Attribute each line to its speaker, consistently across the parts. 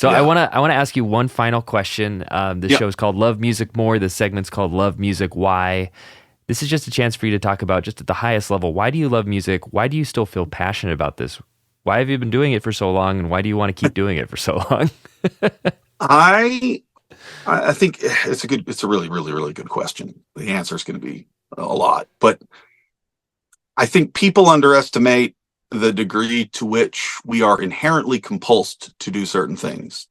Speaker 1: So
Speaker 2: Yeah.
Speaker 1: I wanna ask you one final question. This
Speaker 2: Yeah.
Speaker 1: show is called Love Music More. This segment's called Love Music Why. This is just a chance for you to talk about, just at the highest level, why do you love music? Why do you still feel passionate about this? Why have you been doing it for so long, and why do you want to keep doing it for so long?
Speaker 2: I I think it's a really, really, really good question. The answer is going to be a lot, but I think people underestimate the degree to which we are inherently compulsed to do certain things.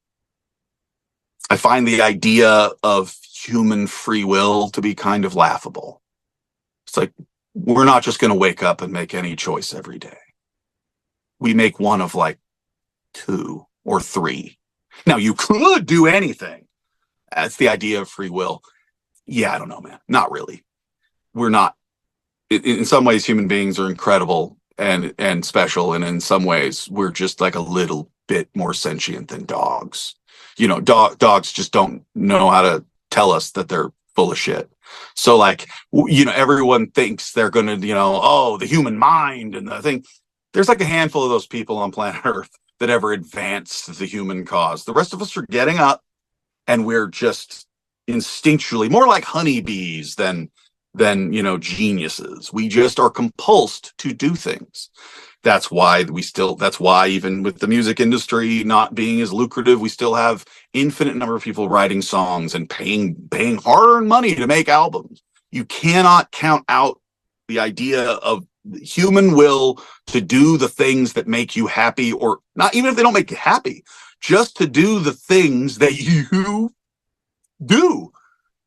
Speaker 2: I find the idea of human free will to be kind of laughable. It's like, we're not just going to wake up and make any choice every day. We make one of like two or three. Now, you could do anything. That's the idea of free will. Yeah, I don't know, man. Not really. We're not. In some ways, human beings are incredible and special, and in some ways, we're just like a little bit more sentient than dogs. Dogs just don't know how to tell us that they're full of shit. So, like, everyone thinks they're going to, oh, the human mind and the thing. There's like a handful of those people on planet Earth that ever advanced the human cause. The rest of us are getting up, and we're just instinctually more like honeybees than geniuses. We just are compulsed to do things. That's why even with the music industry not being as lucrative, we still have infinite number of people writing songs and paying hard-earned money to make albums. You cannot count out the idea of human will to do the things that make you happy, or not even if they don't make you happy, just to do the things that you do.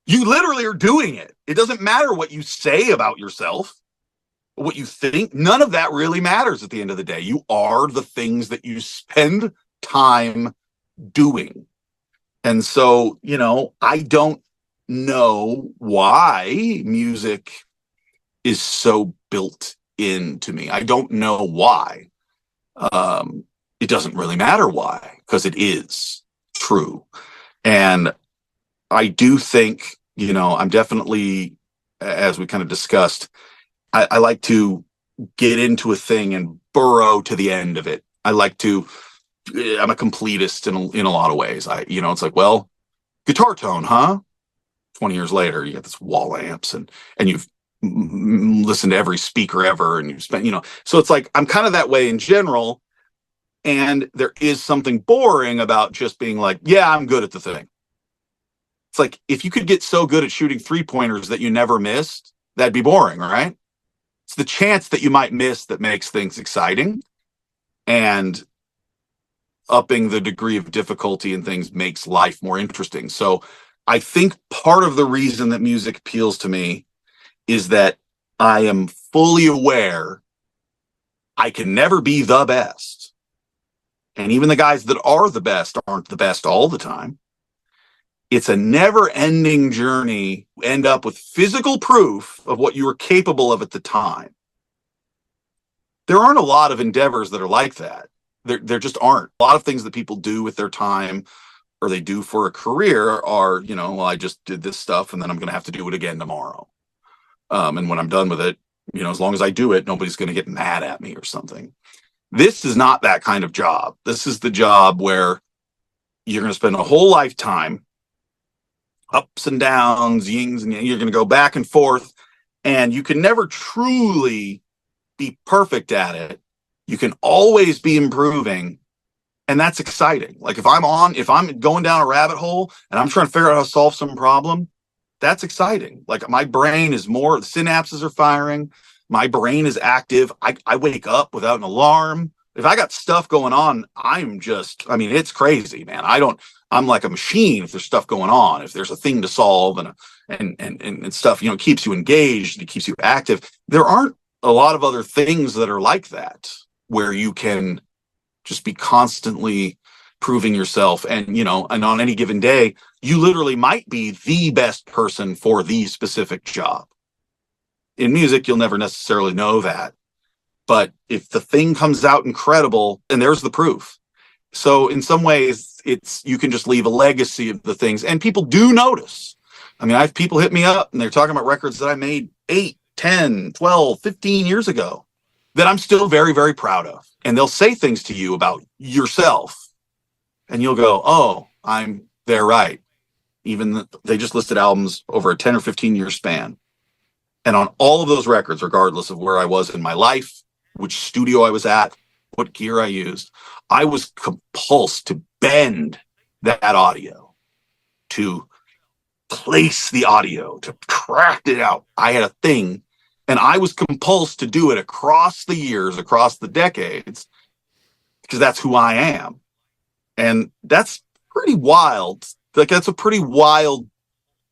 Speaker 2: You literally are doing it. It doesn't matter what you say about yourself, what you think. None of that really matters at the end of the day. You are the things that you spend time doing. And so, I don't know why music is so built into me. I don't know why. It doesn't really matter why, because it is true. And I do think, I'm definitely, as we kind of discussed, I like to get into a thing and burrow to the end of it. I'm a completist in a lot of ways. It's like, well, guitar tone, huh? 20 years later, you got this wall amps and you've listened to every speaker ever, and you've spent, so it's like, I'm kind of that way in general. And there is something boring about just being like, yeah, I'm good at the thing. It's like, if you could get so good at shooting 3-pointers that you never missed, that'd be boring, right? It's the chance that you might miss that makes things exciting, and upping the degree of difficulty in things makes life more interesting. So I think part of the reason that music appeals to me is that I am fully aware I can never be the best. And even the guys that are the best aren't the best all the time. It's a never-ending journey. You end up with physical proof of what you were capable of at the time. There aren't a lot of endeavors that are like that. There just aren't. A lot of things that people do with their time, or they do for a career, are, well, I just did this stuff and then I'm going to have to do it again tomorrow. And when I'm done with it, as long as I do it, nobody's going to get mad at me or something. This is not that kind of job. This is the job where you're going to spend a whole lifetime, ups and downs, yings, and you're going to go back and forth, and you can never truly be perfect at it. You can always be improving, and that's exciting. Like, if I'm going down a rabbit hole and I'm trying to figure out how to solve some problem, that's exciting. Like, my brain is more, the synapses are firing. My brain is active. I wake up without an alarm. If I got stuff going on, it's crazy, man. I'm like a machine if there's stuff going on. If there's a thing to solve and stuff, it keeps you engaged, it keeps you active. There aren't a lot of other things that are like that, where you can just be constantly proving yourself. And on any given day, you literally might be the best person for the specific job. In music, you'll never necessarily know that. But if the thing comes out incredible, and there's the proof. So in some ways, you can just leave a legacy of the things, and people do notice. I have people hit me up and they're talking about records that I made 8, 10, 12, 15 years ago that I'm still very, very proud of. And they'll say things to you about yourself. and you'll go, oh, they're right. They just listed albums over a 10 or 15 year span. And on all of those records, regardless of where I was in my life, which studio I was at, what gear I used, I was compulsed to bend that audio, to place the audio, to craft it out. I had a thing, and I was compulsed to do it across the years, across the decades, because that's who I am. And that's pretty wild. Like, that's a pretty wild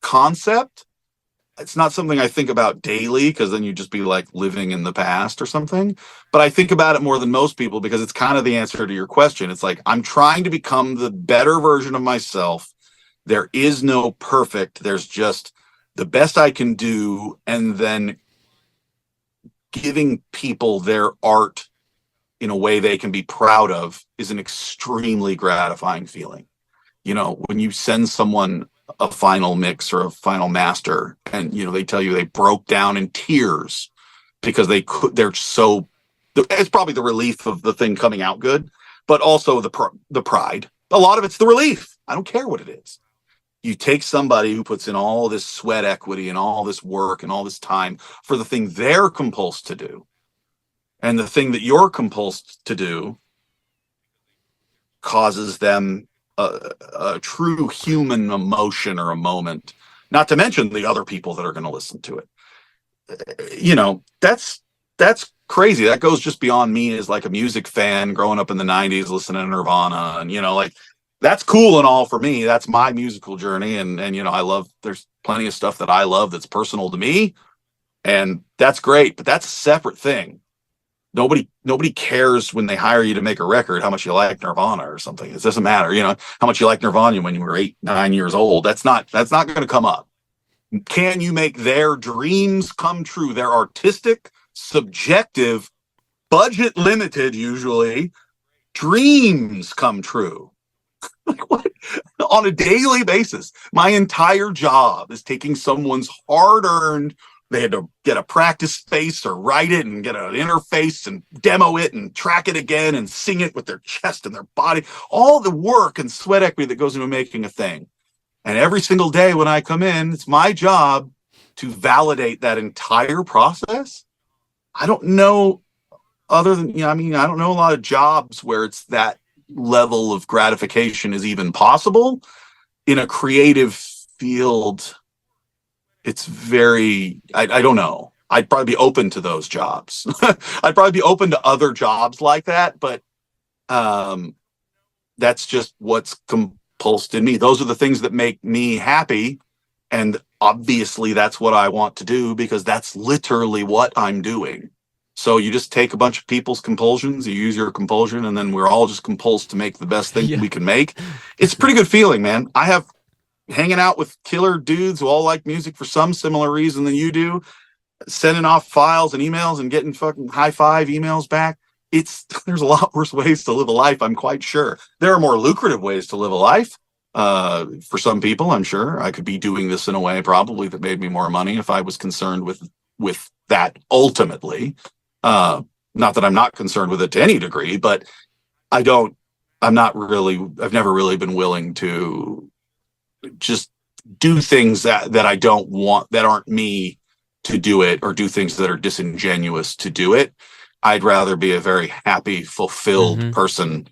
Speaker 2: concept. It's not something I think about daily, because then you'd just be like living in the past or something. But I think about it more than most people, because it's kind of the answer to your question. It's like, I'm trying to become the better version of myself. There is no perfect. There's just the best I can do. And then giving people their art in a way they can be proud of is an extremely gratifying feeling. You know, when you send someone a final mix or a final master, and they tell you they broke down in tears because they're so, it's probably the relief of the thing coming out good, but also the pride. A lot of it's the relief. I don't care what it is. You take somebody who puts in all this sweat equity and all this work and all this time for the thing they're compulsed to do, and the thing that you're compulsed to do causes them a true human emotion or a moment, not to mention the other people that are going to listen to it. That's crazy. That goes just beyond me as like a music fan growing up in the 90s listening to Nirvana, and like, that's cool and all for me. That's my musical journey, and I love, there's plenty of stuff that I love that's personal to me, and that's great, but that's a separate thing. Nobody cares when they hire you to make a record how much you like Nirvana or something. It doesn't matter, how much you like Nirvana when you were 8, 9 years old. That's not going to come up. Can you make their dreams come true? Their artistic, subjective, budget limited, usually, dreams come true. Like, what? On a daily basis. My entire job is taking someone's hard-earned, they had to get a practice space or write it and get an interface and demo it and track it again and sing it with their chest and their body, all the work and sweat equity that goes into making a thing. And every single day when I come in, it's my job to validate that entire process. I don't know, other than, I don't know a lot of jobs where it's that level of gratification is even possible in a creative field. It's very, I don't know. I'd probably be open to those jobs. I'd probably be open to other jobs like that, but that's just what's compulsed in me. Those are the things that make me happy. And obviously that's what I want to do, because that's literally what I'm doing. So you just take a bunch of people's compulsions, you use your compulsion, and then we're all just compulsed to make the best thing we can make. It's a pretty good feeling, man. I have hanging out with killer dudes who all like music for some similar reason than you do, sending off files and emails and getting fucking high five emails back. There's a lot worse ways to live a life, I'm quite sure. There are more lucrative ways to live a life. For some people, I'm sure I could be doing this in a way probably that made me more money if I was concerned with that ultimately. Not that I'm not concerned with it to any degree, but I've never really been willing to just do things that I don't want, that aren't me to do it, or do things that are disingenuous to do it. I'd rather be a very happy, fulfilled person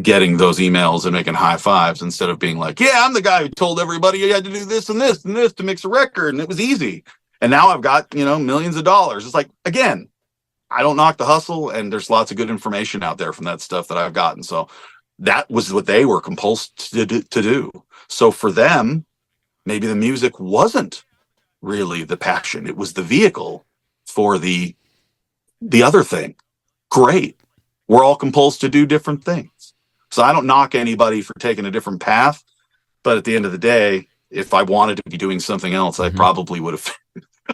Speaker 2: getting those emails and making high fives, instead of being like, yeah, I'm the guy who told everybody you had to do this and this and this to mix a record, and it was easy. And now I've got, millions of dollars. It's like, again, I don't knock the hustle, and there's lots of good information out there from that stuff that I've gotten. So that was what they were compulsed to do. So for them, maybe the music wasn't really the passion. It was the vehicle for the other thing. Great. We're all compulsed to do different things. So I don't knock anybody for taking a different path. But at the end of the day, if I wanted to be doing something else, I probably would have.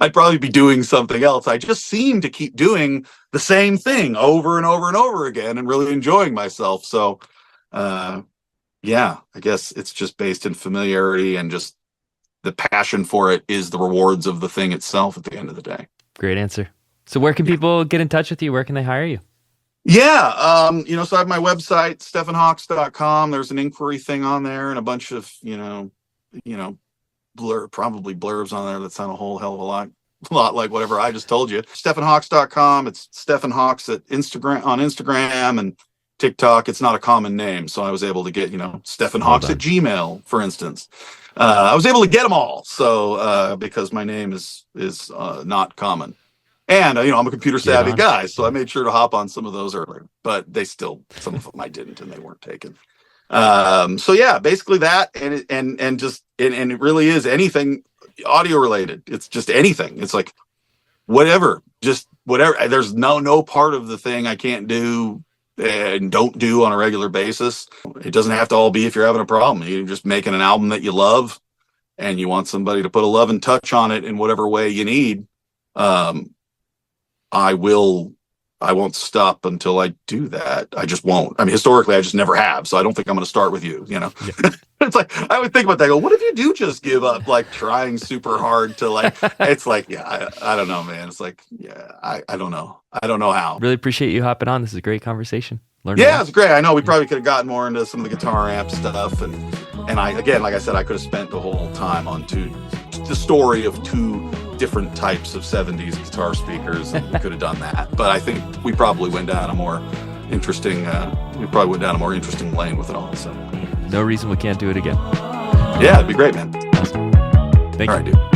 Speaker 2: I'd probably be doing something else. I just seem to keep doing the same thing over and over and over again and really enjoying myself. So, yeah, I guess it's just based in familiarity, and just the passion for it is the rewards of the thing itself at the end of the day.
Speaker 1: Great answer. So where can people get in touch with you? Where can they hire you?
Speaker 2: Yeah, so I have my website, stephanhawkes.com. There's an inquiry thing on there and a bunch of, you know, probably blurbs on there that sound a whole hell of a lot like whatever I just told you. stephanhawkes.com. It's Stephan Hawkes at Instagram and TikTok. It's not a common name, so I was able to get, Stephan
Speaker 1: Well
Speaker 2: Hawkes at
Speaker 1: done.
Speaker 2: Gmail, for instance. I was able to get them all, so because my name is not common. And I'm a computer
Speaker 1: Get
Speaker 2: savvy
Speaker 1: on it.
Speaker 2: guy, so I made sure to hop on some of those earlier. But some of them I didn't, and they weren't taken. So yeah, basically that, and it really is anything audio related. It's just anything. It's like whatever, just whatever. There's no part of the thing I can't do and don't do on a regular basis. It doesn't have to all be if you're having a problem. You're just making an album that you love, and you want somebody to put a loving touch on it in whatever way you need. I will. I won't stop until I do that. I just won't. I mean, historically, I just never have. So I don't think I'm going to start with you.
Speaker 1: Yeah.
Speaker 2: It's like I would think about that. I go, what if you do just give up, like trying super hard to like? It's like, yeah, I don't know, man. It's like, yeah, I don't know. I don't know how.
Speaker 1: Really appreciate you hopping on. This is a great conversation. Learned a
Speaker 2: Yeah,
Speaker 1: lot.
Speaker 2: it's great. I know we probably could have gotten more into some of the guitar amp stuff, and I again, like I said, I could have spent the whole time on the story of two different types of 70s guitar speakers, and we could have done that. But I think we probably went down a more interesting lane with it all. So
Speaker 1: No reason we can't do it again.
Speaker 2: yeah, it'd be great, man.
Speaker 1: Awesome. Thank
Speaker 2: All
Speaker 1: you.
Speaker 2: right, dude.